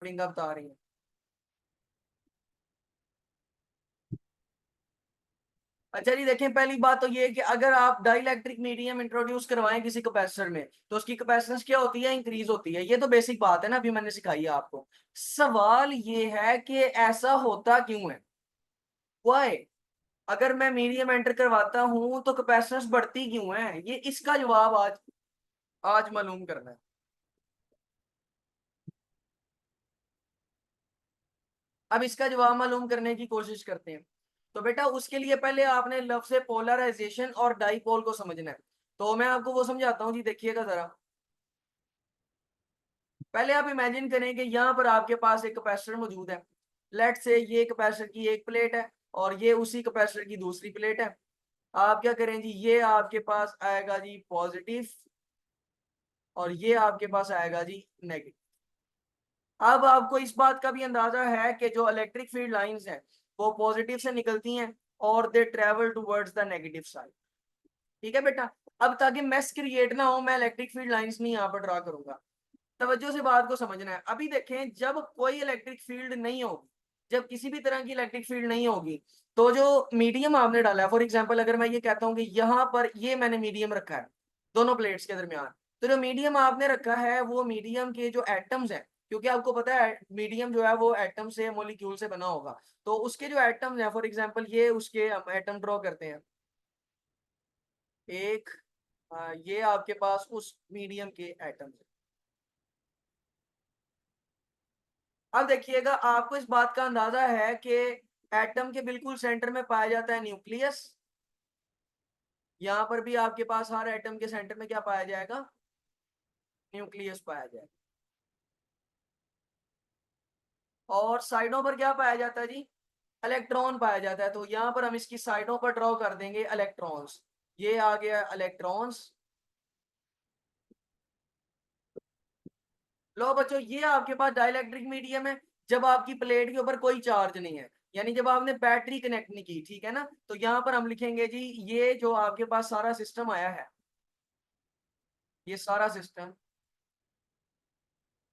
प्रियंका बता रही है। अच्छा जी, देखें, पहली बात तो ये है कि अगर आप डाइलेक्ट्रिक मीडियम इंट्रोड्यूस करवाएं किसी कैपेसिटर में तो उसकी कैपेसिटेंस क्या होती है, इंक्रीज होती है। ये तो बेसिक बात है ना, अभी मैंने सिखाई है आपको। सवाल ये है कि ऐसा होता क्यों है, वाई। अगर मैं मीडियम एंटर करवाता हूं तो कैपेसिटेंस बढ़ती क्यों है, ये इसका जवाब आज आज मालूम करना है। अब इसका जवाब मालूम करने की कोशिश करते हैं। तो बेटा उसके लिए पहले आपने लफ्ज से पोलराइजेशन और डाइपोल को समझना है। तो मैं आपको वो समझाता हूँ जी, देखिएगा जरा। पहले आप इमेजिन करें कि यहाँ पर आपके पास एक कैपेसिटर मौजूद है। लेट से ये कैपेसिटर की एक प्लेट है और ये उसी कैपेसिटर की दूसरी प्लेट है। आप क्या करें जी, ये आपके पास आएगा जी पॉजिटिव और ये आपके पास आएगा जी नेगेटिव। अब आपको इस बात का भी अंदाजा है कि जो इलेक्ट्रिक फील्ड लाइंस हैं वो पॉजिटिव से निकलती हैं और they travel towards the negative side. ठीक है बेटा। अब ताकि मेस क्रिएट ना हो, मैं इलेक्ट्रिक फील्ड लाइंस नहीं यहाँ पर ड्रा करूंगा। तवज्जो से बात को समझना है। अभी देखें, जब कोई इलेक्ट्रिक फील्ड नहीं होगी, जब किसी भी तरह की इलेक्ट्रिक फील्ड नहीं होगी, तो जो मीडियम आपने डाला है, फॉर एग्जांपल अगर मैं ये कहता हूँ कि यहाँ पर ये मैंने मीडियम रखा है दोनों प्लेट्स के दरमियान, तो जो मीडियम आपने रखा है वो मीडियम के जो एटम्स हैं, क्योंकि आपको पता है मीडियम जो है वो एटम से, मोलिक्यूल से बना होगा, तो उसके जो एटम्स हैं, फॉर एग्जाम्पल ये उसके हम एटम ड्रॉ करते हैं। एक ये आपके पास उस मीडियम के एटम्स हैं। अब देखिएगा, आपको इस बात का अंदाजा है कि एटम के बिल्कुल सेंटर में पाया जाता है न्यूक्लियस। यहां पर भी आपके पास हर एटम के सेंटर में क्या पाया जाएगा, न्यूक्लियस पाया जाएगा। और साइडों पर क्या पाया जाता है जी, इलेक्ट्रॉन पाया जाता है। तो यहाँ पर हम इसकी साइडों पर ड्रॉ कर देंगे इलेक्ट्रॉन्स। ये आ गया इलेक्ट्रॉन्स। लो बच्चों, ये आपके पास डाइलेक्ट्रिक मीडियम है जब आपकी प्लेट के ऊपर कोई चार्ज नहीं है, यानी जब आपने बैटरी कनेक्ट नहीं की, ठीक है ना। तो यहाँ पर हम लिखेंगे जी, ये जो आपके पास सारा सिस्टम आया है, ये सारा system,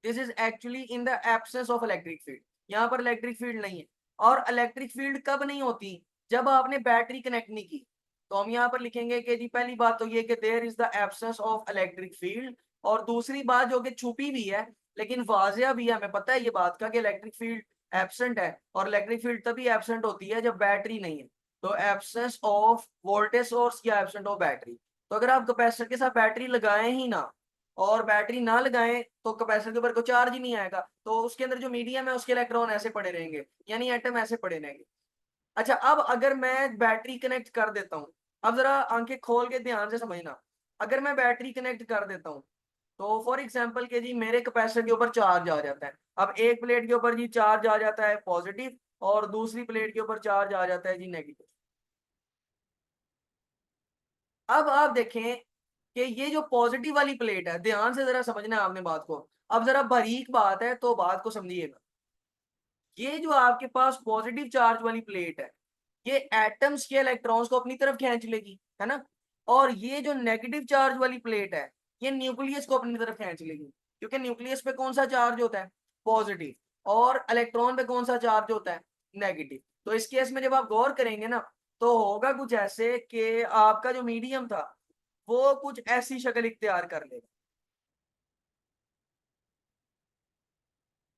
this is actually in the absence of electric field. यहाँ पर इलेक्ट्रिक फील्ड नहीं है। और इलेक्ट्रिक फील्ड कब नहीं होती, जब आपने बैटरी कनेक्ट नहीं की। तो हम यहाँ पर लिखेंगे कि जी पहली बात तो ये कि there is the absence of electric field. और दूसरी बात जो कि छुपी भी है लेकिन वाजिया भी है, हमें पता है ये बात का कि इलेक्ट्रिक फील्ड एब्सेंट है। और इलेक्ट्रिक फील्ड तभी एब्सेंट होती है जब बैटरी नहीं है। तो एब्सेंस ऑफ वोल्टेज सोर्स या एब्सेंट ऑफ बैटरी। तो अगर आप कैपेसिटर के साथ बैटरी लगाएं ही ना और बैटरी ना लगाएं तो कैपेसिटर के ऊपर को चार्ज ही नहीं आएगा, तो उसके अंदर जो मीडियम है उसके इलेक्ट्रॉन ऐसे पड़े रहेंगे, यानी एटम ऐसे पड़े रहेंगे। अच्छा, अब अगर मैं बैटरी कनेक्ट कर देता हूँ, अब जरा आंखें खोल के ध्यान से समझना। अगर मैं बैटरी कनेक्ट कर देता हूँ तो फॉर एग्जाम्पल के जी मेरे कैपेसिटर के ऊपर चार्ज आ जाता है। अब एक प्लेट के ऊपर जी चार्ज आ जाता है पॉजिटिव और दूसरी प्लेट के ऊपर चार्ज आ जाता है जी नेगेटिव। अब आप देखें कि ये जो पॉजिटिव वाली प्लेट है, ध्यान से जरा समझना है आपने बात को। अब जरा बारीक बात है तो बात को समझिएगा। ये जो आपके पास पॉजिटिव चार्ज वाली प्लेट है, ये एटम्स के इलेक्ट्रॉन्स को अपनी तरफ खींच लेगी, है ना। और ये जो नेगेटिव चार्ज वाली प्लेट है, ये न्यूक्लियस को अपनी तरफ खींच लेगी, क्योंकि न्यूक्लियस पे कौन सा चार्ज होता है, पॉजिटिव। और इलेक्ट्रॉन पे कौन सा चार्ज होता है, नेगेटिव। तो इस केस में जब आप गौर करेंगे ना, तो होगा कुछ ऐसे कि आपका जो मीडियम था वो कुछ ऐसी शक्ल इख्तियार कर लेगा।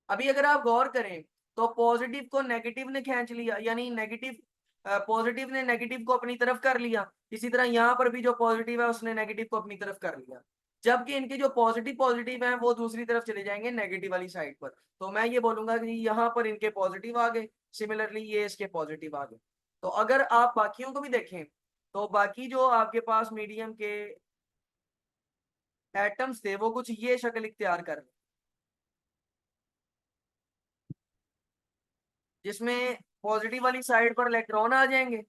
अभी अगर आप गौर करें तो पॉजिटिव को नेगेटिव ने खींच लिया, यानी नेगेटिव, पॉजिटिव ने नेगेटिव को अपनी तरफ कर लिया। इसी तरह यहाँ पर भी जो पॉजिटिव है उसने नेगेटिव को अपनी तरफ कर लिया। जबकि इनके जो पॉजिटिव पॉजिटिव हैं वो दूसरी तरफ चले जाएंगे नेगेटिव वाली साइड पर। तो मैं ये बोलूंगा कि यहाँ पर इनके पॉजिटिव आ गए, सिमिलरली ये इसके पॉजिटिव आ गए। तो अगर आप बाकियों को भी देखें तो बाकी जो आपके पास मीडियम के एटम्स थे वो कुछ ये शक्ल इख्तियार कर रहे, जिसमें पॉजिटिव वाली साइड पर इलेक्ट्रॉन आ जाएंगे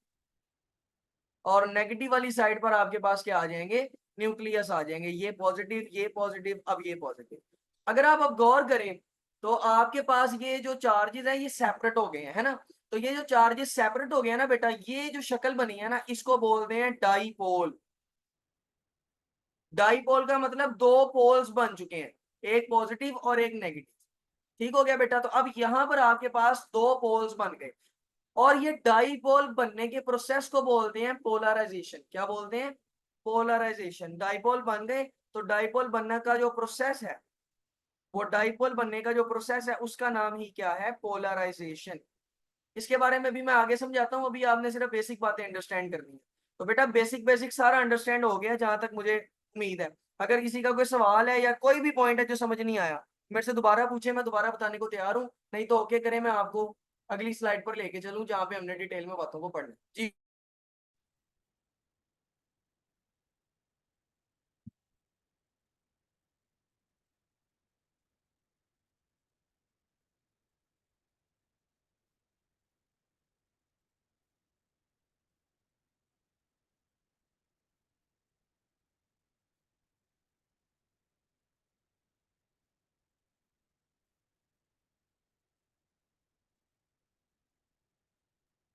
और नेगेटिव वाली साइड पर आपके पास क्या आ जाएंगे, न्यूक्लियस आ जाएंगे। ये पॉजिटिव, ये पॉजिटिव, अब ये पॉजिटिव। अगर आप अब गौर करें तो आपके पास ये जो चार्जेस है ये सेपरेट हो गए हैं, है ना। तो ये जो चार्जेस सेपरेट हो गए हैं ना बेटा, ये जो शक्ल बनी है ना इसको बोलते हैं डाईपोल। डाईपोल का मतलब दो पोल्स बन चुके हैं, एक पॉजिटिव और एक नेगेटिव। ठीक हो गया बेटा। तो अब यहाँ पर आपके पास दो पोल्स बन गए और ये डाईपोल बनने के प्रोसेस को बोलते हैं पोलराइजेशन। क्या बोलते हैं? पोलराइजेशन। डाईपोल बन गए तो डाईपोल बनने का जो प्रोसेस है, वो डाईपोल बनने का जो प्रोसेस है उसका नाम ही क्या है? पोलराइजेशन। इसके बारे में भी मैं आगे समझाता हूँ, अभी आपने सिर्फ बेसिक बातें अंडरस्टैंड करनी है। तो बेटा बेसिक बेसिक सारा अंडरस्टैंड हो गया जहां तक मुझे उम्मीद है। अगर किसी का कोई सवाल है या कोई भी पॉइंट है जो समझ नहीं आया, मेरे से दोबारा पूछे, मैं दोबारा बताने को तैयार हूँ। नहीं तो ओके करें, मैं आपको अगली स्लाइड पर लेके चलूँ जहाँ पे हमने डिटेल में बातों को पढ़ना जी।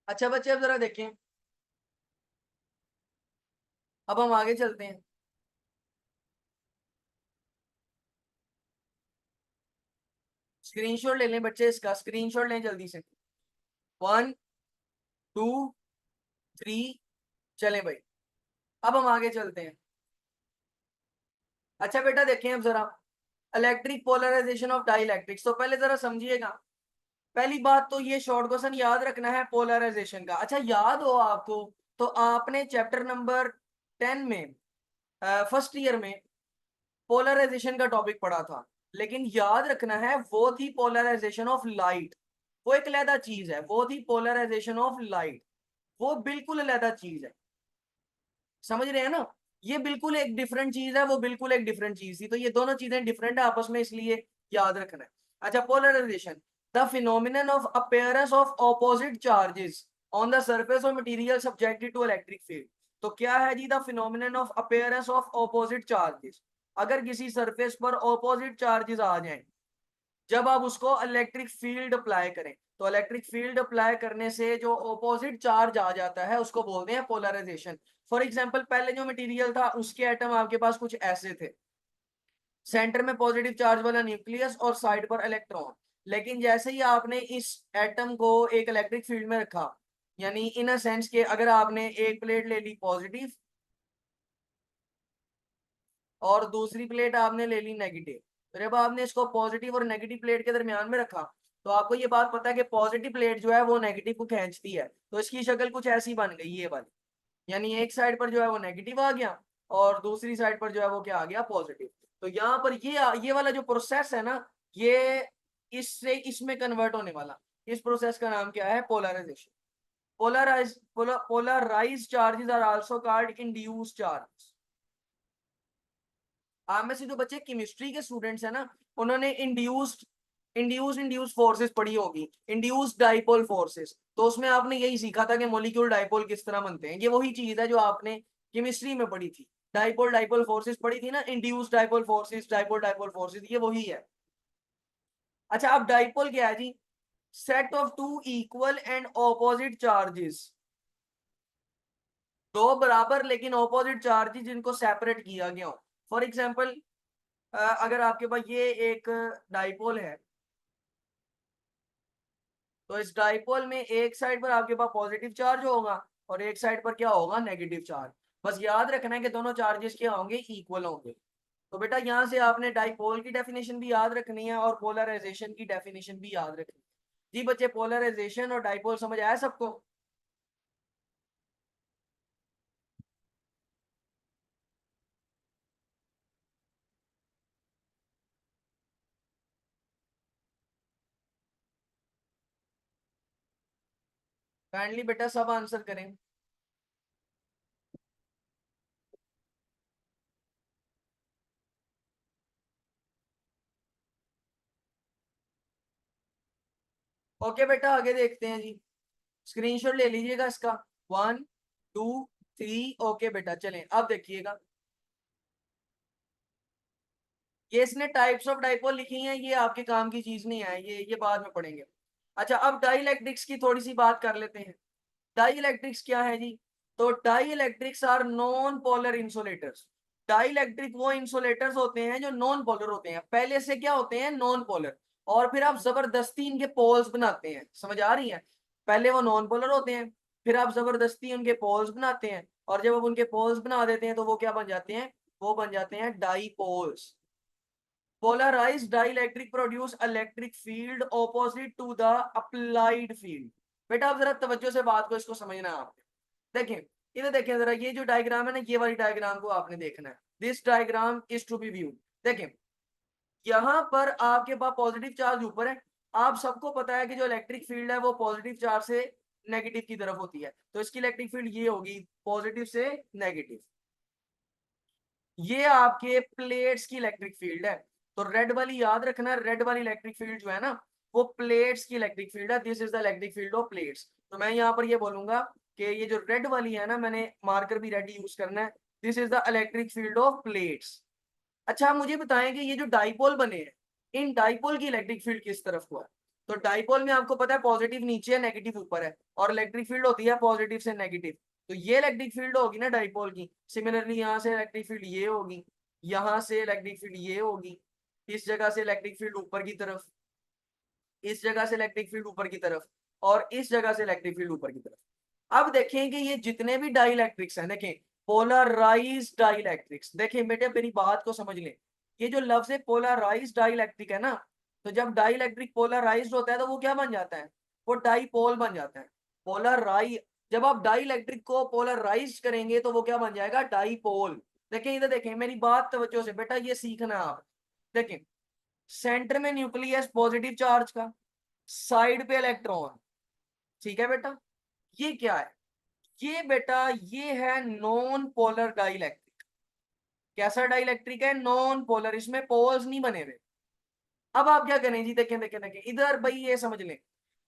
अच्छा बच्चे, अब जरा देखें, अब हम आगे चलते हैं। स्क्रीनशॉट ले लें बच्चे, इसका स्क्रीनशॉट लें जल्दी से। 1 2 3, चलें भाई, अब हम आगे चलते हैं। अच्छा बेटा देखें अब जरा, इलेक्ट्रिक पोलराइजेशन ऑफ डाइलेक्ट्रिक्स। तो पहले जरा समझिएगा, पहली बात तो ये शॉर्ट क्वेश्चन याद रखना है पोलराइजेशन का। अच्छा याद हो आपको, तो आपने चैप्टर नंबर 10 में, फर्स्ट ईयर में, पोलराइजेशन का टॉपिक पढ़ा था। लेकिन याद रखना है वो थी पोलराइजेशन ऑफ लाइट, वो एक अलहदा चीज है। वो थी पोलराइजेशन ऑफ लाइट, वो बिल्कुल अलहदा चीज है। समझ रहे हैं ना? ये बिल्कुल एक डिफरेंट चीज है, वो बिल्कुल एक डिफरेंट चीज थी। तो ये दोनों चीजें डिफरेंट है आपस में, इसलिए याद रखना है। अच्छा, polarization, the phenomenon of appearance of opposite charges on the surface of material subjected to electric field. तो क्या है जी the phenomenon of appearance of opposite charges? अगर किसी सरफेस पर ऑपोजिट चार्जेस आ जाएं, जब आप उसको इलेक्ट्रिक फील्ड अप्लाई करें, तो इलेक्ट्रिक फील्ड अप्लाई करने से जो ऑपोजिट चार्ज आ जाता है उसको बोलते हैं पोलराइजेशन। फॉर एग्जांपल, पहले जो मटेरियल था उसके एटम आपके पास कुछ ऐसे थे, सेंटर में पॉजिटिव चार्ज वाला न्यूक्लियस और साइड पर इलेक्ट्रॉन। लेकिन जैसे ही आपने इस एटम को एक इलेक्ट्रिक फील्ड में रखा, यानी इन अ सेंस के अगर आपने एक प्लेट ले ली पॉजिटिव और दूसरी प्लेट आपने ले ली नेगेटिव, तो जब आपने इसको पॉजिटिव और नेगेटिव प्लेट के दरमियान में रखा, तो आपको ये बात पता है कि पॉजिटिव प्लेट जो है वो नेगेटिव को खींचती है। तो इसकी शक्ल कुछ ऐसी बन गई ये वाली, यानी एक साइड पर जो है वो नेगेटिव आ गया और दूसरी साइड पर जो है वो क्या आ गया? पॉजिटिव। तो यहाँ पर ये वाला जो प्रोसेस है ना, ये इससे इसमें कन्वर्ट होने वाला, इस प्रोसेस का नाम क्या है? Polarisation. Polarise charges are also called induced charges. आप में से जो बच्चे केमिस्ट्री के स्टूडेंट्स हैं ना, उन्होंने इंड्यूस्ड फोर्सेस पढ़ी होगी, इंड्यूस्ड डाइपोल फोर्सेस। तो उसमें आपने यही सीखा था कि मॉलिक्यूल डाइपोल किस तरह बनते हैं। ये वही चीज है जो आपने केमिस्ट्री में पढ़ी थी, डाइपोल डाइपोल फोर्सेस पढ़ी थी ना, induced dipole forces, dipole dipole forces, ये वही है। अच्छा, अब डाइपोल क्या है जी? Set of two equal and opposite charges, दो बराबर लेकिन ऑपोजिट चार्जेस जिनको सेपरेट किया गया हो। फॉर एग्जाम्पल, अगर आपके पास ये एक डाइपोल है, तो इस डाइपोल में एक साइड पर आपके पास पॉजिटिव चार्ज होगा और एक साइड पर क्या होगा? Negative charge. बस याद रखना है कि दोनों चार्जेस क्या होंगे? इक्वल होंगे। तो बेटा यहाँ से आपने डाइपोल की डेफिनेशन भी याद रखनी है और पोलराइजेशन की डेफिनेशन भी याद रखनी है। जी बच्चे, पोलराइजेशन और डाइपोल समझ आया सबको? काइंडली बेटा सब आंसर करें। ओके बेटा, आगे देखते हैं जी। स्क्रीनशॉट ले लीजिएगा इसका। 1 2 3, ओके बेटा चलें अब देखिएगा। ये इसने टाइप्स ऑफ डाइपोल लिखी हैं, ये आपके काम की चीज नहीं है, ये बाद में पढ़ेंगे। अच्छा, अब डाइइलेक्ट्रिक्स की थोड़ी सी बात कर लेते हैं। डाइइलेक्ट्रिक्स क्या है जी? तो dielectrics are non polar insulators. Dielectric वो इंसुलेटर्स होते हैं जो नॉन पोलर होते हैं, पहले से क्या होते हैं? Non polar. और फिर आप जबरदस्ती इनके पोल्स बनाते हैं, समझ आ रही है? पहले वो नॉन पोलर होते हैं, फिर आप जबरदस्ती उनके पोल्स बनाते हैं, और जब आप उनके पोल्स बना देते हैं तो वो क्या बन जाते हैं? वो बन जाते हैं dipoles. Polarized dielectric produce electric field opposite to the applied field। बेटा आप जरा तवज्जो से बात को इसको समझना है आपने। देखें, इधर देखें जरा, ये जो डायग्राम है ना, ये वाली डायग्राम को आपने देखना है। This diagram is to be view. देखें, यहाँ पर आपके पास पॉजिटिव चार्ज ऊपर है। आप सबको पता है कि जो इलेक्ट्रिक फील्ड है वो पॉजिटिव चार्ज से नेगेटिव की तरफ होती है, तो इसकी इलेक्ट्रिक फील्ड ये होगी, पॉजिटिव से नेगेटिव। ये आपके प्लेट्स की इलेक्ट्रिक फील्ड है। तो रेड वाली याद रखना, रेड वाली इलेक्ट्रिक फील्ड जो है ना, वो प्लेट्स की इलेक्ट्रिक फील्ड है। This is the electric field of plates. तो मैं यहाँ पर ये बोलूंगा कि ये जो रेड वाली है ना, मैंने मार्कर भी रेड यूज करना है। This is the electric field of plates. अच्छा, आप मुझे बताएं कि ये जो डाइपोल बने हैं, इन डाइपोल की इलेक्ट्रिक फील्ड किस तरफ को है? तो डाइपोल में आपको पता है पॉजिटिव नीचे है, नेगेटिव ऊपर है, और इलेक्ट्रिक फील्ड होती है पॉजिटिव से नेगेटिव। तो ये इलेक्ट्रिक फील्ड होगी ना डाइपोल की। सिमिलरली यहाँ से इलेक्ट्रिक फील्ड ये होगी, यहाँ से इलेक्ट्रिक फील्ड ये होगी, इस जगह से इलेक्ट्रिक फील्ड ऊपर की तरफ, इस जगह से इलेक्ट्रिक फील्ड ऊपर की तरफ, और इस जगह से इलेक्ट्रिक फील्ड ऊपर की तरफ। अब देखें कि ये जितने भी डाइलेक्ट्रिक्स हैं, देखें पोलराइज्ड डाइलेक्ट्रिक्स, देखें बेटे मेरी बात को समझ लें। ये जो लफ्ज है पोलराइज्ड डाइलेक्ट्रिक है ना, तो जब डाइलेक्ट्रिक पोलराइज्ड होता है तो वो क्या बन जाता है? वो डाइपोल बन जाता है। पोलराइज, जब आप डाइलेक्ट्रिक को पोलराइज करेंगे तो वो क्या बन जाएगा? डाइपोल। देखें इधर, देखें मेरी बात तवज्जो से बेटा, ये सीखना आप। देखें, सेंटर में न्यूक्लियस पॉजिटिव चार्ज का, साइड पे इलेक्ट्रॉन, ठीक है बेटा? ये क्या है? ये बेटा ये है नॉन पोलर डाइलेक्ट्रिक। कैसा डाइलेक्ट्रिक है? नॉन पोलर, इसमें पोल्स नहीं बने हुए। अब आप क्या करें जी, देखें देखें देखें इधर भाई, ये समझ लें।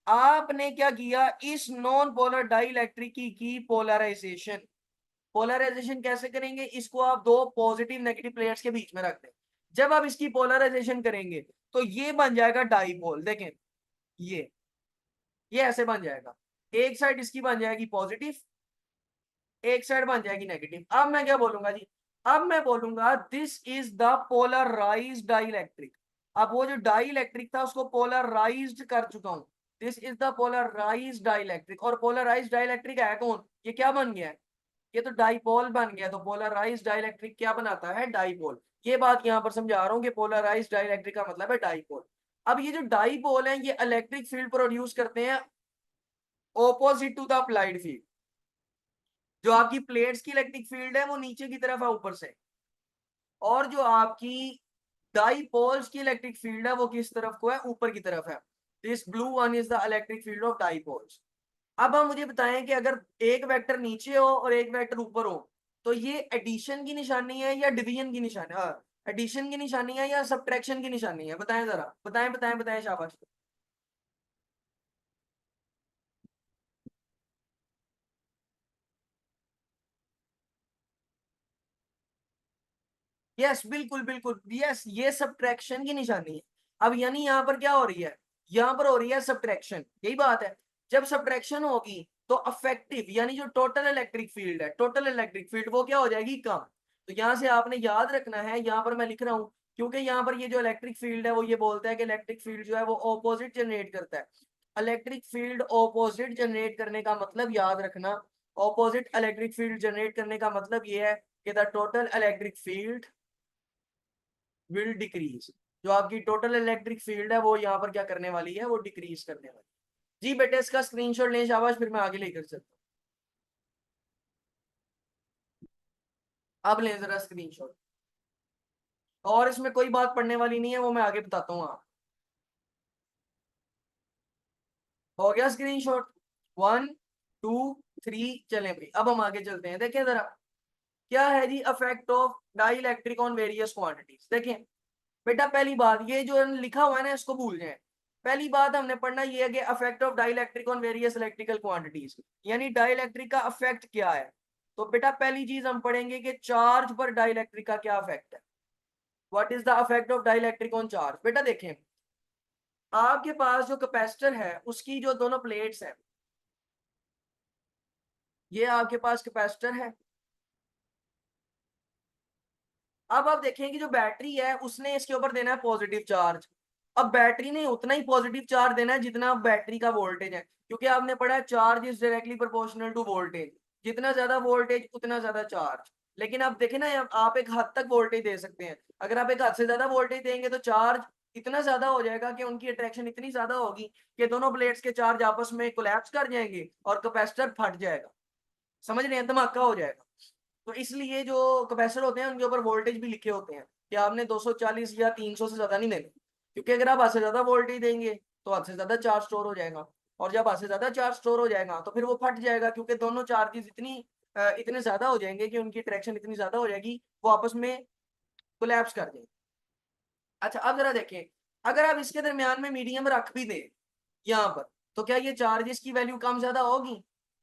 आपने क्या किया, इस नॉन पोलर डाइलेक्ट्रिक की पोलराइजेशन। पोलराइजेशन कैसे करेंगे? इसको आप दो पॉजिटिव नेगेटिव प्लेट्स के बीच में रख दें। जब आप इसकी पोलराइजेशन करेंगे तो ये बन जाएगा डाइपोल। देखें, ये ऐसे बन जाएगा। एक साइड इसकी बन जाएगी पॉजिटिव, एक साइड बन जाएगी नेगेटिव। अब मैं क्या बोलूंगा जी? अब मैं बोलूंगा this is the polarised dielectric. अब वो जो डाइलेक्ट्रिक था उसको पोलराइज्ड कर चुका हूं। This is the polarised dielectric. और पोलराइज्ड डाइलेक्ट्रिक है कौन? ये क्या बन गया है? ये तो डाइपोल बन गया। तो पोलराइज्ड डाइलेक्ट्रिक क्या बनाता है? डाइपोल। ये बात यहां पर समझा रहा हूं कि पोलराइज्ड डाइलेक्ट्रिक का मतलब है डाइपोल। अब ये जो डाइपोल है ये इलेक्ट्रिक फील्ड प्रोड्यूस करते हैं opposite to the applied field. जो आपकी प्लेट्स की इलेक्ट्रिक फील्ड है वो नीचे की तरफ है ऊपर से, और जो आपकी डाइपोल्स की इलेक्ट्रिक फील्ड है वो किस तरफ को है? ऊपर की तरफ है। This blue one is the electric field of dipoles. अब हम मुझे बताएं कि अगर एक वेक्टर नीचे हो और एक वेक्टर ऊपर हो, तो ये एडिशन की निशानी है या डिवीजन की निशानी? हाँ, एडिशन की निशानी है या सब्ट्रैक्शन की निशानी है? बताएं जरा, बताएं बताएं बताएं, शाबाश। यस, बिल्कुल बिल्कुल, यस, ये सब्ट्रैक्शन की निशानी है। अब यानी यहाँ पर क्या हो रही है? यहाँ पर हो रही है सब्ट्रैक्शन, यही बात है। जब सब्ट्रैक्शन होगी तो अफेक्टिव यानी जो टोटल इलेक्ट्रिक फील्ड है, टोटल इलेक्ट्रिक फील्ड वो क्या हो जाएगी? कम। तो यहाँ से आपने याद रखना है, यहाँ पर मैं लिख रहा हूँ क्योंकि यहाँ पर ये जो इलेक्ट्रिक फील्ड है वो ये बोलता है कि इलेक्ट्रिक फील्ड जो है वो ऑपोजिट जनरेट करता है। इलेक्ट्रिक फील्ड ऑपोजिट जनरेट करने का मतलब याद रखना, ऑपोजिट इलेक्ट्रिक फील्ड जनरेट करने का मतलब ये है कि the total electric field will decrease. जो आपकी टोटल इलेक्ट्रिक फील्ड है वो यहाँ पर क्या करने वाली है? वो डिक्रीज करने वाली है। जी बेटे इसका स्क्रीनशॉट लें शाबाश, फिर मैं आगे लेकर चलता हूँ। अब लें जरा स्क्रीनशॉट। और इसमें कोई बात पढ़ने वाली नहीं है, वो मैं आगे बताता हूँ। आप हो गया स्क्रीनशॉट? 1 2 3, चलें भाई, अब हम आगे चलते हैं। देखिए जरा क्या है जी affect of dielectric on various quantities. देखिए बेटा, पहली बात ये जो लिखा हुआ है ना इसको भूल जाए। पहली बात हमने पढ़ना ये है कि affect of dielectric on various electrical quantities, यानी डाइलेक्ट्रिक का अफेक्ट क्या है। तो बेटा पहली चीज हम पढ़ेंगे कि चार्ज पर डाइलेक्ट्रिक का क्या अफेक्ट है। What is the affect of dielectric on charge? बेटा देखें, आपके पास जो कैपेसिटर है उसकी जो दोनों प्लेट्स हैं, ये आपके पास कैपेसिटर है। अब आप देखें कि जो बैटरी है उसने इसके ऊपर देना है पॉजिटिव चार्ज, अब बैटरी ने उतना ही पॉजिटिव चार्ज देना है जितना बैटरी का वोल्टेज है, क्योंकि आपने पढ़ा है charge is directly proportional to voltage, जितना ज्यादा वोल्टेज उतना ज्यादा चार्ज। लेकिन अब देखें ना, आप एक हद तक वोल्टेज दे सकते हैं, अगर आप एक हद से ज्यादा वोल्टेज देंगे तो चार्ज इतना ज्यादा हो जाएगा कि उनकी अट्रैक्शन इतनी ज्यादा होगी कि दोनों प्लेट्स के चार्ज आपस में कोलैप्स कर जाएंगे और कैपेसिटर फट जाएगा। समझ रहे हैं, धमाका हो जाएगा। तो इसलिए जो कैपेसिटर होते हैं उनके ऊपर वोल्टेज भी लिखे होते हैं कि आपने 240 या 300 से ज्यादा नहीं देना, क्योंकि अगर आप हद से ज्यादा वोल्टेज देंगे तो हद से ज्यादा चार्ज स्टोर हो जाएगा, और जब हद से ज्यादा चार्ज स्टोर हो जाएगा तो फिर वो फट जाएगा, क्योंकि दोनों चार्जेस इतने ज्यादा हो जाएंगे कि उनकी अट्रैक्शन इतनी ज्यादा हो जाएगी, वो आपस में कोलैप्स कर जाएंगे। अच्छा अब जरा देखें, अगर आप इसके दरमियान में मीडियम रख भी दें यहाँ पर, तो क्या ये चार्जेस की वैल्यू कम ज्यादा होगी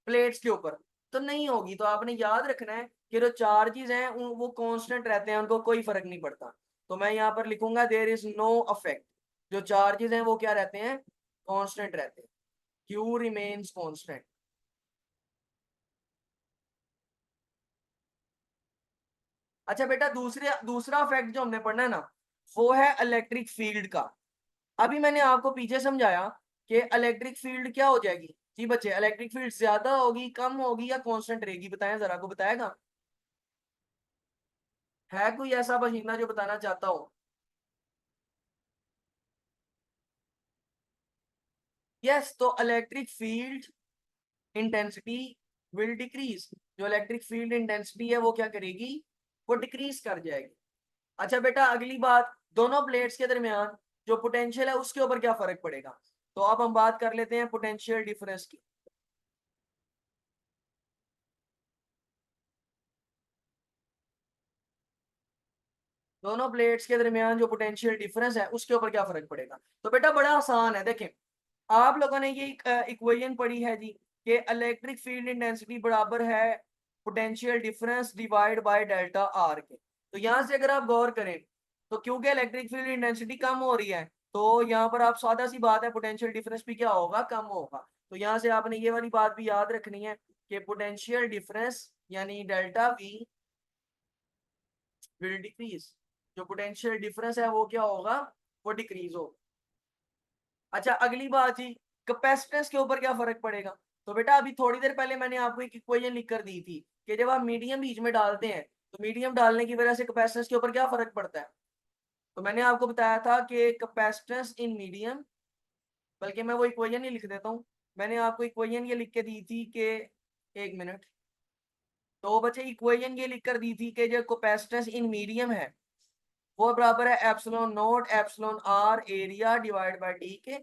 प्लेट्स के ऊपर? तो नहीं होगी। तो आपने याद रखना है कि जो चार्जेस हैं वो कांस्टेंट रहते हैं, उनको कोई फर्क नहीं पड़ता। तो मैं यहाँ पर लिखूंगा देयर इज नो अफेक्ट, जो चार्जेस हैं वो क्या रहते हैं, कांस्टेंट रहते हैं, क्यू रिमेन्स कांस्टेंट। अच्छा बेटा, दूसरा फैक्ट जो हमने पढ़ना है ना, वो है इलेक्ट्रिक फील्ड का। अभी मैंने आपको पीछे समझाया कि इलेक्ट्रिक फील्ड क्या हो जाएगी। जी बच्चे, इलेक्ट्रिक फील्ड ज्यादा होगी, कम होगी, या कांस्टेंट रहेगी? बताएं जरा, को बताएगा? है कोई ऐसा बशिंदा जो बताना चाहता हो? यस, तो electric field intensity will decrease. जो इलेक्ट्रिक फील्ड इंटेंसिटी है वो क्या करेगी, वो डिक्रीज कर जाएगी। अच्छा बेटा, अगली बात, दोनों प्लेट्स के दरमियान जो पोटेंशियल है उसके ऊपर क्या फर्क पड़ेगा? तो अब हम बात कर लेते हैं पोटेंशियल डिफरेंस की। दोनों प्लेट्स के दरमियान जो पोटेंशियल डिफरेंस है उसके ऊपर क्या फर्क पड़ेगा? तो बेटा बड़ा आसान है, देखें, आप लोगों ने ये इक्वेशन पढ़ी है जी कि इलेक्ट्रिक फील्ड इंटेंसिटी बराबर है potential difference divide by delta R के। तो यहां से अगर आप गौर करें, तो क्योंकि इलेक्ट्रिक फील्ड इंटेंसिटी कम हो रही है, तो यहाँ पर आप सादा सी बात है, पोटेंशियल डिफरेंस भी क्या होगा, कम होगा। तो यहाँ से आपने ये वाली बात भी याद रखनी है कि पोटेंशियल डिफरेंस यानी डेल्टा वी विल डिक्रीज। जो पोटेंशियल डिफरेंस है वो क्या होगा, वो डिक्रीज होगा। अच्छा अगली बात ही, कैपेसिटेंस के ऊपर क्या फर्क पड़ेगा? तो बेटा अभी थोड़ी देर पहले मैंने आपको एक इक्वेशन लिख कर दी थी कि जब आप मीडियम बीच में डालते हैं तो मीडियम डालने की वजह से कैपेसिटेंस के ऊपर क्या फर्क पड़ता है। तो मैंने आपको बताया था कि कैपेसिटेंस इन मीडियम, बल्कि मैं वो इक्वेशन ही लिख देता हूँ। मैंने आपको इक्वेशन ये लिख के दी थी कि, एक मिनट, तो बच्चे इक्वेशन ये लिख कर दी थी कि जो कैपेसिटेंस इन मीडियम है वो बराबर है epsilon nought epsilon R area divide by D के।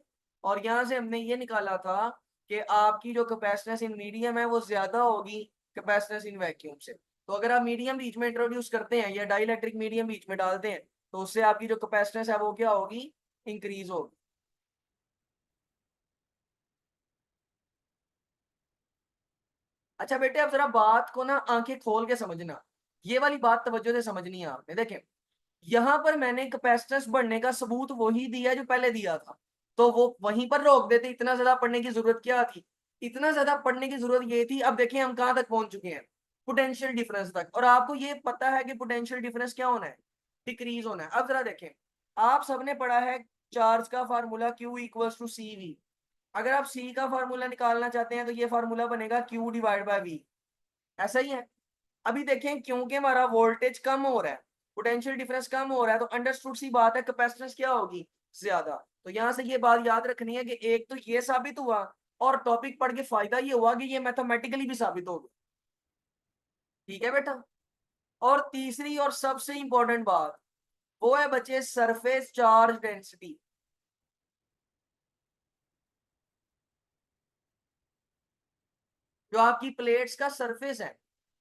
और यहाँ से हमने ये निकाला था कि आपकी जो कैपेसिटेंस इन मीडियम है वो ज्यादा होगी कैपेसिटेंस इन वैक्यूम से। तो अगर आप मीडियम बीच में इंट्रोड्यूस करते हैं या डाइलेक्ट्रिक मीडियम बीच में डालते हैं तो उससे आपकी जो कैपेसिटेंस है वो क्या होगी, इंक्रीज होगी। अच्छा बेटे, अब जरा बात को ना आंखें खोल के समझना, ये वाली बात तवज्जो से समझनी है आपने। देखें, यहाँ पर मैंने कैपेसिटेंस बढ़ने का सबूत वही दिया जो पहले दिया था, तो वो वहीं पर रोक देते, इतना ज्यादा पढ़ने की जरूरत क्या थी? इतना ज्यादा पढ़ने की जरूरत ये थी। अब देखिए हम कहाँ तक पहुंच चुके हैं, पोटेंशियल डिफरेंस तक, और आपको ये पता है कि पोटेंशियल डिफरेंस क्या होना है, डिक्रीज होना है। अब जरा देखें, आप सबने पढ़ा है चार्ज का formula Q equals to C V. अगर आप सी का फार्मूला निकालना चाहते हैं तो ये फार्मूला बनेगा Q डिवाइड बाय वी, ऐसा ही है। अभी देखें, क्योंकि हमारा वोल्टेज कम हो रहा है, पोटेंशियल डिफरेंस कम हो रहा है, तो अंडरस्टूड सी बात है कैपेसिटेंस क्या होगी, ज्यादा। तो यहां से ये बात याद रखनी है कि एक तो ये साबित हुआ, और टॉपिक पढ़ के फायदा ये हुआ कि ये मैथमेटिकली भी साबित हो गया। ठीक है बेटा। और तीसरी और सबसे इंपॉर्टेंट बात, वो है बच्चे सरफेस चार्ज डेंसिटी। जो आपकी प्लेट्स का सरफेस है,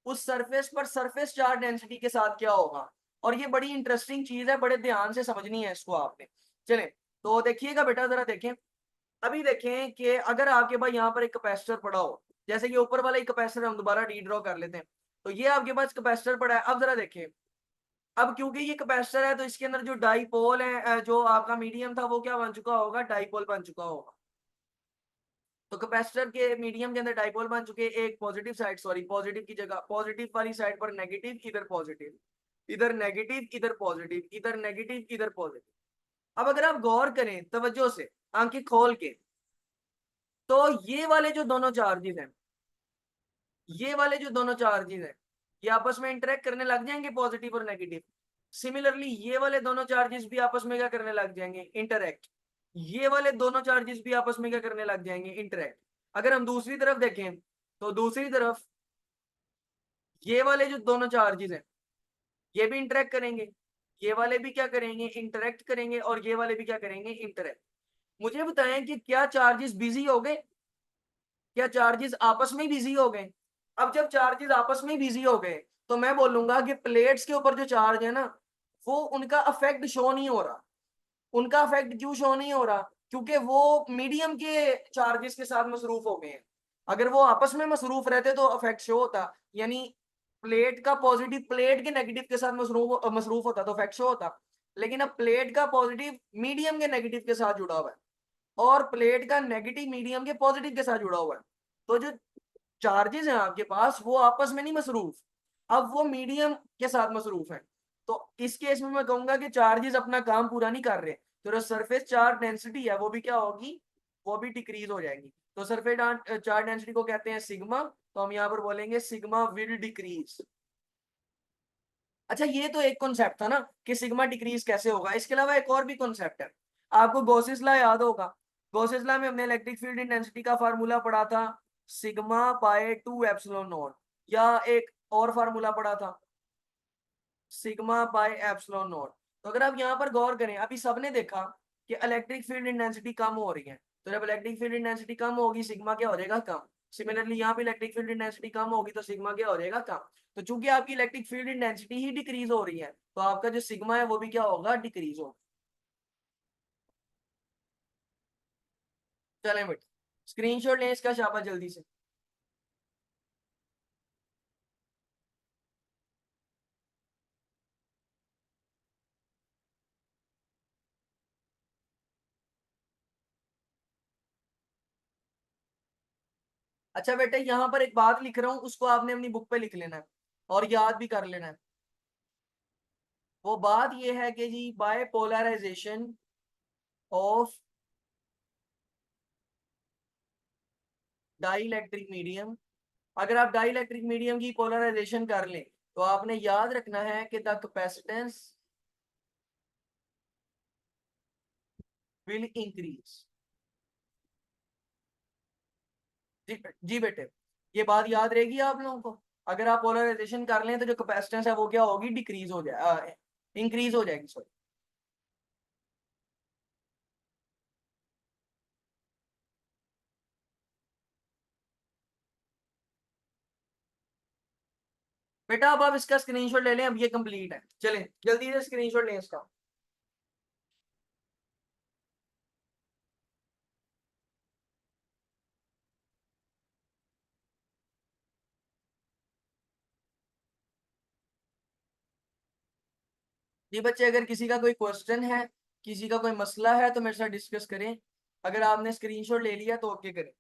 उस सरफेस पर सरफेस चार्ज डेंसिटी के साथ क्या होगा। और ये बड़ी इंटरेस्टिंग चीज है, बड़े ध्यान से समझनी है इसको आपने। चले, तो देखिएगा बेटा, जरा देखें, अभी देखें कि अगर आपके पास यहाँ पर एक कैपेसिटर पड़ा हो, जैसे कि ऊपर वाला एक कैपेसिटर हम दोबारा डी ड्रॉ कर लेते हैं, तो ये आपके पास कैपेसिटर पड़ा है। अब जरा देखें, अब क्योंकि ये कैपेसिटर है तो इसके अंदर जो डाईपोल है, जो आपका मीडियम था वो क्या बन चुका होगा, डाईपोल बन चुका होगा। तो कैपेसिटर के मीडियम के अंदर डाइपोल बन चुके, एक पॉजिटिव साइड, सॉरी पॉजिटिव की जगह पॉजिटिव वाली साइड पर नेगेटिव, इधर पॉजिटिव, इधर नेगेटिव, इधर पॉजिटिव, इधर नेगेटिव, इधर पॉजिटिव। अब अगर आप गौर करें तवज्जो से, आंखें खोल के, तो ये वाले जो दोनों चार्जेस हैं, ये वाले जो दोनों चार्जेस हैं, ये आपस में इंटरेक्ट करने लग जाएंगे, पॉजिटिव और नेगेटिव। सिमिलरली ये वाले दोनों चार्जेस भी आपस में क्या करने लग जाएंगे, इंटरेक्ट। ये वाले दोनों चार्जेस भी आपस में क्या करने लग जाएंगे, इंटरेक्ट। अगर हम दूसरी तरफ देखें, तो दूसरी तरफ ये वाले जो दोनों चार्जेस हैं, ये भी इंटरेक्ट करेंगे, ये वाले भी क्या करेंगे, इंटरेक्ट करेंगे, और ये वाले भी क्या करेंगे, इंटरेक्ट। मुझे बताएं कि क्या चार्जेस बिजी हो गए, क्या चार्जेस आपस में बिजी हो गए। अब जब चार्जेस आपस में बिजी हो गए, तो मैं बोलूंगा कि प्लेट्स के ऊपर जो चार्ज है ना, वो उनका अफेक्ट शो नहीं हो रहा। उनका अफेक्ट क्यों शो नहीं हो रहा, क्योंकि वो मीडियम के चार्जेस के साथ मसरूफ हो गए हैं। अगर वो आपस में मसरूफ रहते तो अफेक्ट शो होता, यानी प्लेट का पॉजिटिव प्लेट के नेगेटिव के साथ मसरूफ होता तो अफेक्ट शो होता। लेकिन अब प्लेट का पॉजिटिव मीडियम के नेगेटिव के साथ जुड़ा हुआ है, और प्लेट का नेगेटिव मीडियम के पॉजिटिव के साथ जुड़ा हुआ है। तो जो चार्जेस हैं आपके पास, वो आपस में नहीं मसरूफ, अब वो मीडियम के साथ मसरूफ है। तो इस केस में मैं कहूंगा कि चार्जेस अपना काम पूरा नहीं कर रहे, तो जो सरफेस चार्ज डेंसिटी है वो भी क्या होगी, वो भी डिक्रीज हो जाएगी। तो सरफेस चार्ज डेंसिटी को कहते हैं सिग्मा, तो हम यहाँ पर बोलेंगे सिग्मा विल डिक्रीज। अच्छा, ये तो एक कॉन्सेप्ट था ना कि सिग्मा डिक्रीज कैसे होगा। इसके अलावा एक और भी कॉन्सेप्ट है, आपको गॉसेस लॉ याद होगा। गॉसेस लॉ में हमने इलेक्ट्रिक फील्ड इंटेंसिटी का फार्मूला पढ़ा था, सिग्मा बाय 2 एप्सिलॉन नॉट, या एक और फार्मूला पढ़ा था, सिग्मा बाय एप्सिलॉन नॉट। तो अगर आप यहाँ पर गौर करें, अभी सबने देखा कि इलेक्ट्रिक फील्ड इंटेंसिटी कम हो रही है, तो जब इलेक्ट्रिक फील्ड इंटेंसिटी कम होगी, सिग्मा क्या हो जाएगा, कम। सिमिलरली यहाँ पे इलेक्ट्रिक फील्ड इंटेंसिटी कम होगी, तो सिग्मा क्या हो जाएगा, कम। तो चूंकि आपकी इलेक्ट्रिक फील्ड इंटेंसिटी ही डिक्रीज हो रही है, तो आपका जो सिग्मा है वो भी क्या होगा, डिक्रीज होगा। चलें बेटा, स्क्रीनशॉट लें इसका शाबाश जल्दी से। अच्छा बेटा, यहाँ पर एक बात लिख रहा हूँ, उसको आपने अपनी बुक पे लिख लेना है और याद भी कर लेना है। वो बात ये है कि जी by polarization of dielectric medium, अगर आप डाइइलेक्ट्रिक मीडियम की पोलराइजेशन कर लें, तो आपने याद रखना है कि द कैपेसिटेंस विल इंक्रीज। जी बेटे, ये बात याद रहेगी आप लोगों को। अगर आप पोलराइजेशन कर लें, तो जो कैपेसिटेंस है वो क्या होगी, डिक्रीज हो जाए, इंक्रीज हो जाएगी, सॉरी। बेटा अब आप इसका स्क्रीनशॉट ले लें, अब ये कंप्लीट है, चलें जल्दी से स्क्रीनशॉट लें इसका। जी बच्चे, अगर किसी का कोई क्वेश्चन है, किसी का कोई मसला है, तो मेरे साथ डिस्कस करें। अगर आपने स्क्रीनशॉट ले लिया तो ओके करें।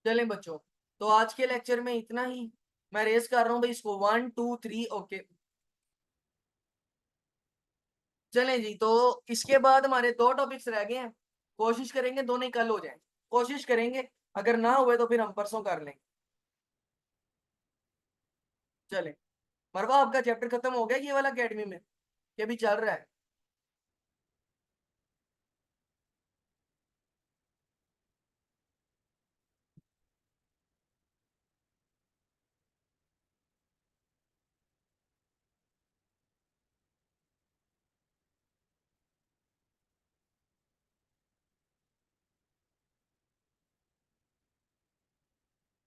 चलें बच्चों, तो आज के लेक्चर में इतना ही। मैं रेस कर रहा हूँ भाई इसको, 1 2 3, ओके। चलें जी, तो इसके बाद हमारे 2 टॉपिक्स रह गए हैं, कोशिश करेंगे दोनों ही कल हो जाए, कोशिश करेंगे। अगर ना हुए तो फिर हम परसों कर लेंगे। चलें, मरवा आपका चैप्टर खत्म हो गया ये वाला अकेडमी में, ये भी चल रहा है।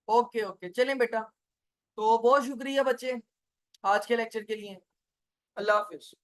ओके ओके, चलें बेटा। तो बहुत शुक्रिया बच्चे आज के लेक्चर के लिए। अल्लाह हाफिज।